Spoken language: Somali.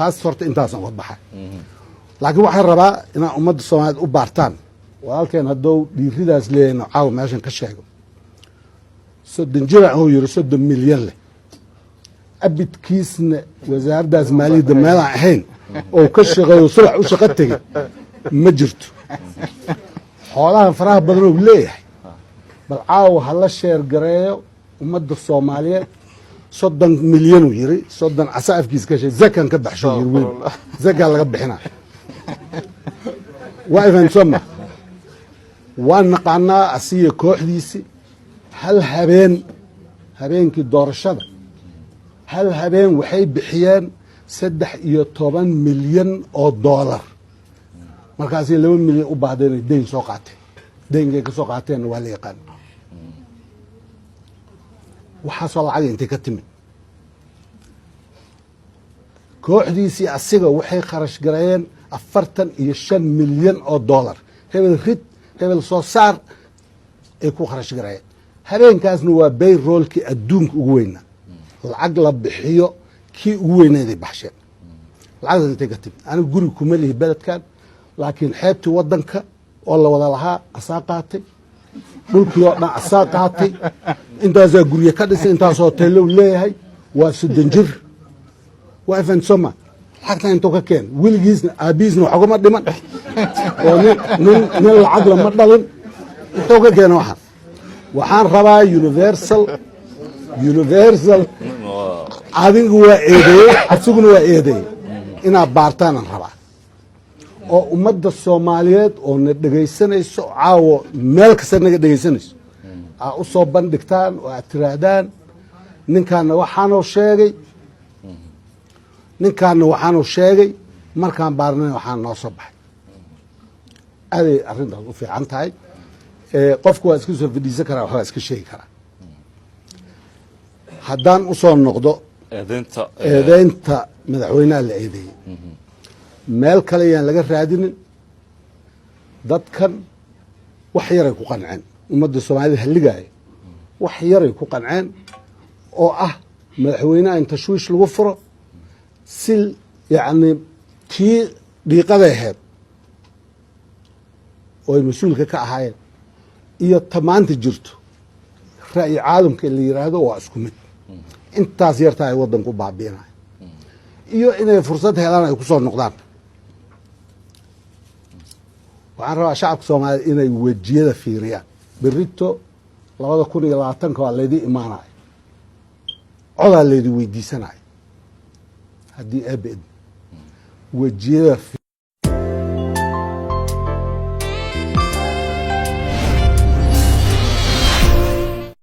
taas horta intaasan uga baxay laakiin waxaan rabaa inaan ummadda soomaaliyeed u baartaan walaalkeen hadduu dhiiridaas leeyahay caawa meeshan ka sheego 30 jir oo yiri 30 milyan leh abidkiisna wasaaraddaas maaliyadda meelaan ahayn oo ka shaqeeyo subax u shaqo tegey ma jirto xoolahan faraha badan oo leeyahay bal caawa ha la sheer gareeyo ummadda soomaaliyeed 30 milyan uu yiri 30 asa afkiis ka shay zakan ka baxsho yiri weyn zaka laga bixina waa ifan soma waan naqaanaa asiya kooxdiisi hal habeenkii doorashada hal habeen waxay bixiyeen 13 milyan oo dollar markaasay 2 milyan u baahdeen deyn soo qaateen deengay ka soo qaateen waa la yaqaan waxaa soo lacag intay ka timid kooxdiisii asiga waxay kharash gareeyeen 45 milyan oo dollar hebel rid hebel soo saar ay ku kharash gareeyeen habeenkaasna waa bayroolkii adduunka ugu weynaa lacag la bixiyo kii ugu weyneeday baxsheen lacagdaas intay ka timid aniga guri kuma lihi beledkan laakiin xeebtii waddanka oo la wada lahaa asaa qaatay dhulkii oo dhan asaa qaatay intaasaa gurye ka dhisay intaas hoteello leeyahay waa 30 jir waa ifan soma lacagtan intuu ka keen weligiisna aabihiisna wax ugama dhiman oo nin lacag lama dhalin intuu ka keena waxaan rabaa universal adigu waa eedeeyey asiguna waa eedeeyey inaad baartaanaan rabaa oo ummadda soomaaliyeed oo na dhegaysanayso caawo meel kasta naga dhegaysanayso aa u soo bandhigtaan oo aad tiraahdaan ninkaana waxaanuu sheegay markaan baarnay waxaan noo soo baxay aday arrintaas u fiican tahay qofku waa iska soo fadhiisan karaa waxbaa iska sheegi karaa haddaan u soo noqdo eedeynta madaxweynaha la eedeeyey meel kale yaan laga raadinin dadkan wax yaray ku qanceen ummadda soomaalida halligaaya wax yaray ku qanceen oo ah madaxweynaha in tashwiish lagu furo si yacni kii dhiiqaday ahayd oo ay mas-uulka ka ahaayeen iyo tamaanta jirto ra'yi caalamka la yiraahdo waa isku mid intaas yartaa ay waddanku baabi'inayo iyo inay fursad helaan ay ku soo noqdaan waxaan rabaa shacabka soomaaliyeed inay wejiyada fiiriyaan berrito 2020 waa laydii imaanayo codaa laydii weydiisanayo haddii eebed wejiyada